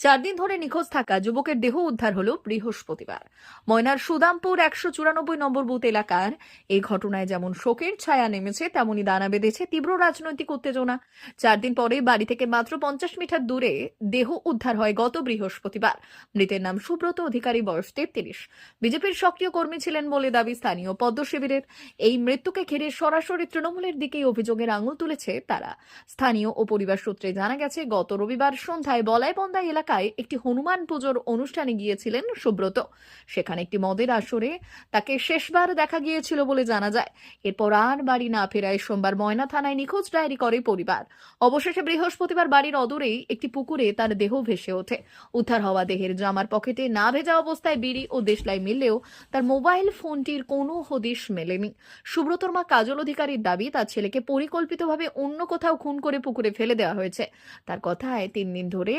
4 দিন ধরে নিখোঁজ থাকা যুবকের দেহ উদ্ধার হলো বৃহস্পতিবার। ময়নার সুদামপুর 194 নম্বর বুথ এলাকার এই ঘটনায় যেমন শোকের ছায়া নেমেছে, তেমনি দানা বেঁধেছে তীব্র রাজনৈতিক উত্তেজনা। 4 দিন পরে বাড়ি থেকে মাত্র 50 মিটার দূরে দেহ উদ্ধার হয় গত বৃহস্পতিবার। মৃতের নাম সুব্রত অধিকারী, বয়স 33। বিজেপির সক্রিয় কর্মী ছিলেন বলে দাবি স্থানীয় পদ্ম শিবিরের। এই মৃত্যুকে ঘিরে সরাসরি তৃণমূলের দিকেই অভিযোগের আঙুল তুলেছে তারা। স্থানীয় ও পরিবার সূত্রে জানা গেছে, গত রবিবার সন্ধ্যায় বলাইবন্দা এলাকায় একটি হনুমান পুজোর অনুষ্ঠানে গিয়েছিলেন সুব্রত। সেখানে একটি মদের আসরে তাকে শেষবার দেখা গিয়েছিল বলে জানা যায়। এরপর আর বাড়ি না ফেরায় সোমবার ময়না থানায় নিখোঁজ ডায়েরি করে পরিবার। অবশেষে বৃহস্পতিবার বাড়ির অদূরেই একটি পুকুরে তার দেহ ভেসে ওঠে। উদ্ধার হওয়া দেহের জামার পকেটে না ভেজা অবস্থায় বিড়ি ও দেশলাই মিললেও তার মোবাইল ফোনটির কোনো হদিশ মেলেনি। সুব্রতর মা কাজল অধিকারীর দাবি, তার ছেলেকে পরিকল্পিতভাবে অন্য কোথাও খুন করে পুকুরে ফেলে দেওয়া হয়েছে। তার কথায় 3 দিন ধরে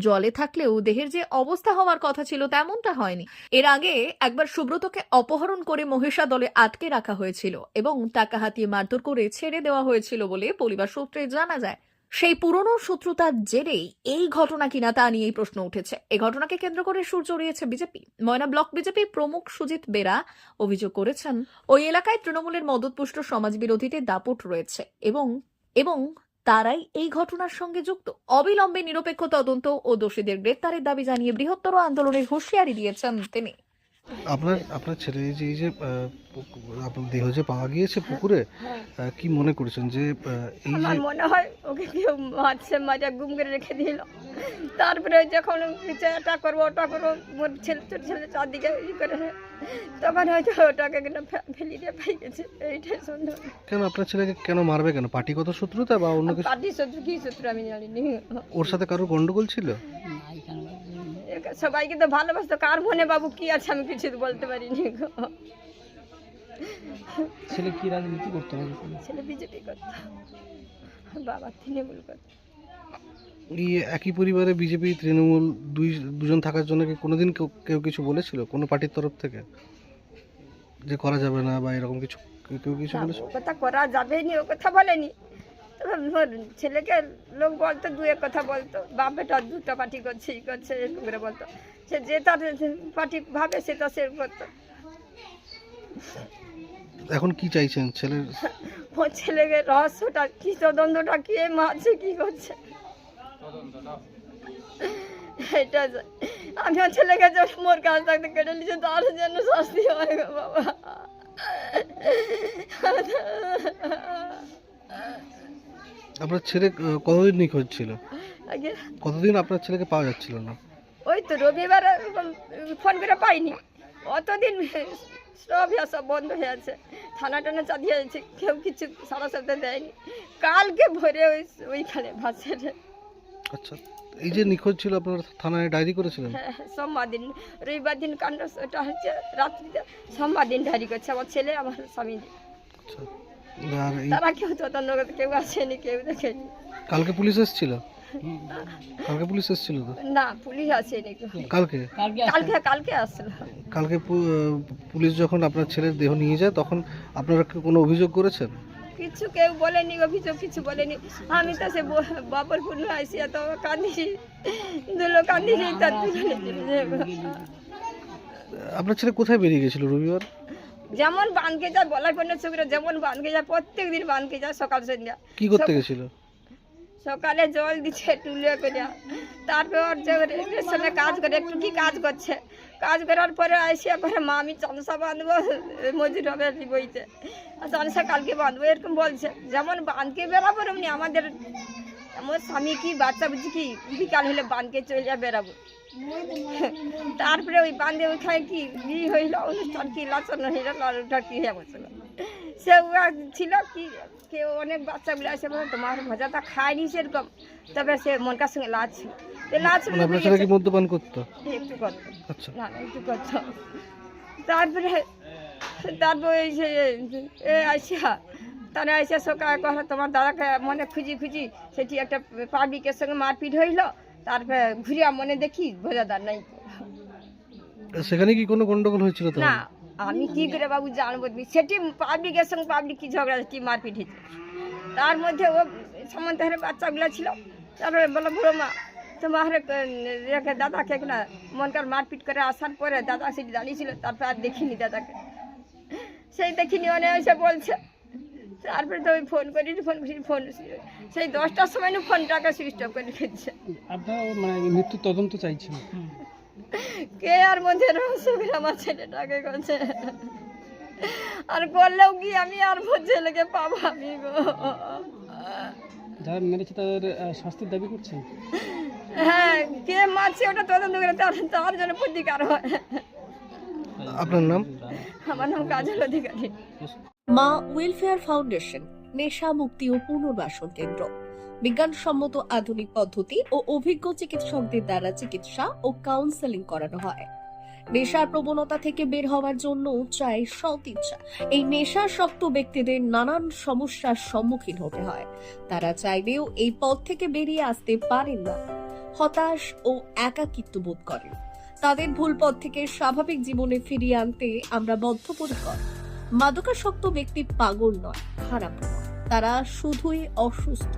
জলে থাকলেও দেহের যে অবস্থা হওয়ার কথা ছিল তেমনটা হয়নি। এর আগে একবার সুব্রতকে অপহরণ করে মহিষা দলে আটকে রাখা হয়েছিল এবং টাকা হাতিয়ে মারধর করে ছেড়ে দেওয়া হয়েছিল বলে পরিবার সূত্রে জানা যায়। সেই পুরনো শত্রুতার জেরেই এই ঘটনা কিনা তা নিয়েই প্রশ্ন উঠেছে। এই ঘটনাকে কেন্দ্র করে সুর চড়িয়েছে বিজেপি। ময়না ব্লক বিজেপি প্রমুখ সুজিত বেরা অভিযোগ করেছেন, ওই এলাকায় তৃণমূলের মদতপুষ্ট সমাজ বিরোধীদের দাপট রয়েছে এবং তারাই এই ঘটনার সঙ্গে যুক্ত। অবিলম্বে নিরপেক্ষ তদন্ত ও দোষীদের গ্রেপ্তারের দাবি জানিয়ে বৃহত্তর আন্দোলনের হুঁশিয়ারি দিয়েছেন তিনি। আপনার ছেলে এই যে আপনার দেহ যে পাওয়া গিয়েছে পুকুরে, কি মনে করছেন যে এই আমার যে মনে হয় ওকে কেউ মারছে, মাঝে গুম করে রেখে দিল। তারপরে যখন এটা করবো ওটা করবো, মোর ছোট ছেলে চারদিকে ই করে, তখন হয়তো ওটাকে ফেলি দিয়ে পাই গেছে। এইটাই সন্দেহ। কেন আপনার ছেলেকে কেন মারবে, কেন পার্টিগত শত্রুতা বা অন্য কিছু? পার্টি শত্রু কি শত্রু আমি জানিনি। ওর সাথে কারোর গন্ডগোল ছিল? সবাইকে তো ভালোবাসতো, কার মনে বাবু কি আছে আমি কিছু বলতে পারিনি। ছেলে কি রাজনীতি করতে হবে? ছেলে বিজেপি করতো, বাবা তৃণমূল করতো। এই একই পরিবারে বিজেপি তৃণমূল দুজন থাকার জন্য কি কোনোদিন কেউ কিছু বলেছিল কোনো পার্টির তরফ থেকে যে করা যাবে না বা এরকম কিছু কেউ কিছু বলেছিল? ও কথা করা যাবে নি, ও কথা বলেনি। ছেলেকে লোক বলতো, দু এক কথা বলতো, বাপ বেটা দুটো পার্টি করছে, ই করছে, এরকম করে বলতো। সে যে তার পার্টি ভাবে সেটা সে করতো। এখন কি চাইছেন ছেলের? ও ছেলেকে রহস্যটা কি, তদন্তটা কি, মারছে কি করছে, এটা আমি আমার ছেলেকে মোর কাছ থাকতে কেটে নিচ্ছে, তার জন্য শাস্তি হয় গো বাবা। আপনার ছেলে কতদিন নিখোঁজ ছিল? আগে কতদিন আপনার ছেলেকে পাওয়া যাচ্ছিল না? ওই তো রবিবার ফোন করে পাইনি, অতদিন সব বন্ধ হয়ে আছে, থানা টানা চালিয়ে আছে, কেউ কিছু সারা সাথে দেয়নি। কালকে ভোরে ওইখানে ভাসে। আচ্ছা, এই যে নিখোঁজ ছিল আপনার থানায় ডায়েরি করেছিলেন? হ্যাঁ, সোমবার দিন, রবিবার দিন কাণ্ড ওটা হচ্ছে রাত্রিতে, সোমবার দিন ডায়েরি করছে আমার ছেলে আমার স্বামী। আচ্ছা, আর তারা কেউ তদন্ত করতে কেউ আসেনি, কেউ দেখেনি। কালকে পুলিশ এসেছিল? কালকে পুলিশ এসেছিল তো? না, পুলিশ আসেনি। কালকে কালকে আসলো। কালকে পুলিশ যখন আপনার ছেলের দেহ নিয়ে যায় তখন আপনারা কি কোনো অভিযোগ করেছেন? কিছু কেউ বলেনি, অভিযোগ কিছু বলেনি। আমি তো সে বাবরপুর আসিয়া তো কান্দিছি, দুলো কান্দিছি, তার আপনার ছেলে কোথায় বেরিয়ে গেছিল রবিবার? যেমন বানকে যায়, বলাই পণ্য ছবিরা যেমন বানকে যায়, প্রত্যেক দিন বানকে যায় সকাল সন্ধ্যা। কি করতে গেছিল? সকালে জল দিচ্ছে টুলে করে, তারপর যে রেশনে কাজ করে, একটু কি কাজ করছে, কাজ করার পরে আসিয়া করে মা আমি চামচা বাঁধবো, মজুর হবে বইতে, চামচা কালকে বাঁধবো, এরকম বলছে। যেমন বাঁধকে বেরাবো এমনি আমাদের আমার স্বামী কি বাচ্চা বুঝি কি বিকাল হলে বাঁধকে চলে যা বেরাবো। তারপরে ওই বাঁধে ওইখানে কি বিয়ে হইলো, অনুষ্ঠান কি লাচন হইল, লালুটা কি হয়ে বসলো, সে ছিল কি কেউ অনেক বাচ্চাগুলো আসে বলে তোমার মজাটা খায়নি সেরকম, তবে সে মনকার সঙ্গে লাচ কি মদ্যপান করতো? একটু করতো। আচ্ছা, না একটু করতো। তারপরে এই যে আসিয়া তারা এসে সকাল কথা তোমার দাদাকে মনে খুঁজি সেটি একটা পাবলিকের সঙ্গে মারপিট হইলো, তারপরে ঘুরিয়া মনে দেখি বোঝাদার নাই। সেখানে কি কোনো গন্ডগোল হয়েছিল? না, আমি কি করে বাবু জানবো, সেটি পাবলিকের সঙ্গে পাবলিক কি ঝগড়া, কি মারপিট হয়েছে। তার মধ্যে ও সামন্তের বাচ্চাগুলো ছিল, তারপরে বলো বুড়ো মা তোমার রেখে দাদাকে না মনকার মারপিট করে আসার পরে দাদা সেটি দাঁড়িয়েছিল, তারপর আর দেখিনি দাদাকে, সেই দেখিনি অনেক এসে বলছে। তারপরে তো ওই ফোন সেই 10টার সময় না ফোনটাকে সুইচ অফ করে ফেলছে। আপনারা মানে মৃত্যু তদন্ত চাইছেন? কে আর মধ্যে রহস্যকে আমার ছেলেটাকে করছে, আর করলেও কি আমি আর ছেলেকে পাবো আমি গো? যারা মেরেছে তাদের শাস্তির দাবি করছেন? হ্যাঁ, কে মারছে ওটা তদন্ত করে তার জন্য প্রতিকার হয়। আপনার নাম? আমার নাম কাজল অধিকারী। মা ওয়েলফেয়ার ফাউন্ডেশন নেশা মুক্তি ও পুনর্বাসন কেন্দ্র বিজ্ঞানসম্মত আধুনিক পদ্ধতি ও অভিজ্ঞ চিকিৎসকদের দ্বারা চিকিৎসা ও কাউন্সেলিং করানো হয়। নেশার প্রবণতা থেকে বের হওয়ার জন্য চাই সৎ ইচ্ছা। এই নেশাসক্ত ব্যক্তিদের নানান সমস্যার সম্মুখীন হতে হয়, তারা চাইলেও এই পথ থেকে বেরিয়ে আসতে পারেন না, হতাশ ও একাকিত্ব বোধ করেন। তাদের ভুল পথ থেকে স্বাভাবিক জীবনে ফিরিয়ে আনতে আমরা বদ্ধপরিকর। মাদকাসক্ত ব্যক্তি পাগল নয়, খারাপ নয়, তারা শুধুই অসুস্থ।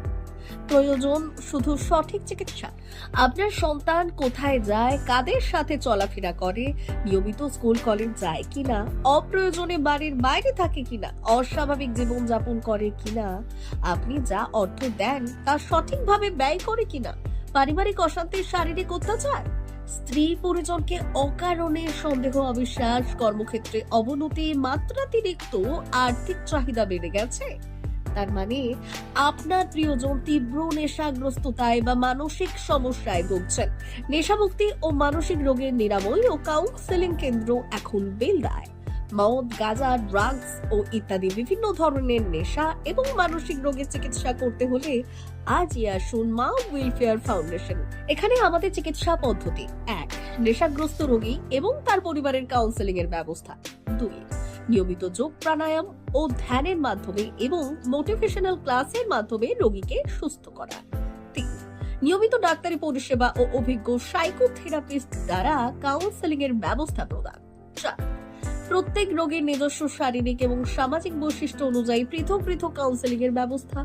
প্রয়োজন শুধু সঠিক চিকিৎসা। আপনার সন্তান কোথায় যায়, কাদের সাথে চলাফেরা করে, নিয়মিত স্কুল কলেজ যায় কিনা, অপ্রয়োজনে বাড়ির বাইরে থাকে কিনা, অস্বাভাবিক জীবনযাপন করে কিনা, আপনি যা অর্থ দেন তা সঠিকভাবে ব্যয় করে কিনা, পারিবারিক অশান্তি, শারীরিক অত্যাচার, স্ত্রী পরিজনকে অকারণে সন্দেহ, অবিশ্বাস, কর্মক্ষেত্রে অবনতি, মাত্রাতিরিক্ত আর্থিক চাহিদা বেড়ে গেছে, তার মানে আপনার প্রিয়জন তীব্র নেশাগ্রস্ততায় বা মানসিক সমস্যায় ভুগছেন। নেশামুক্তি ও মানসিক রোগের নিরাময় ও কাউন্সেলিং কেন্দ্র এখন বেলদায়। মদ, গাঁজা, ড্রাগস ও ইত্যাদি বিভিন্ন ধরনের নেশা এবং মানসিক রোগের চিকিৎসা করতে হলে আজই আসুন মা ওয়েলফেয়ার ফাউন্ডেশন। এখানে আমাদের চিকিৎসা পদ্ধতি: 1. নেশাগ্রস্ত রোগী এবং তার পরিবারের কাউন্সেলিং এর ব্যবস্থা। 2. নিয়মিত যোগ, প্রাণায়াম ও ধ্যানের মাধ্যমে এবং মোটিভেশনাল ক্লাসের মাধ্যমে রোগীকে সুস্থ করা। 3. নিয়মিত ডাক্তারি পরিষেবা ও অভিজ্ঞ সাইকোথেরাপিস্ট দ্বারা কাউন্সেলিং এর ব্যবস্থা প্রদান। 4. প্রত্যেক রোগীর নিজস্ব শারীরিক এবং সামাজিক বৈশিষ্ট্য অনুযায়ী পৃথক পৃথক কাউন্সেলিং এর ব্যবস্থা,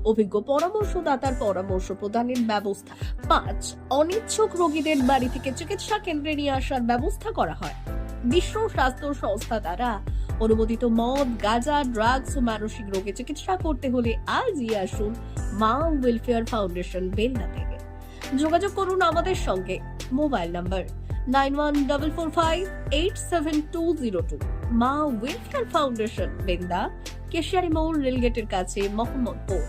অভিজ্ঞ পরামর্শদাতার পরামর্শ প্রদানের ব্যবস্থা। 5. অনিচ্ছুক রোগীদের বাড়ি থেকে চিকিৎসা কেন্দ্রে নিয়ে আসার ব্যবস্থা করা হয়। বিশ্ব স্বাস্থ্য সংস্থা দ্বারা অনুমোদিত মদ, গাঁজা, ড্রাগস ও মানসিক রোগে চিকিৎসা করতে হলে আজই আসুন মা ওয়েলফেয়ার ফাউন্ডেশন বেলদা থেকে। যোগাযোগ করুন আমাদের সঙ্গে। Mobile number 9144587202। মা ওয়েলফেয়ার ফাউন্ডেশন বেলদা, কেশিয়ারি মোড়, রেলগেটের কাছে, মোহাম্মদপুর।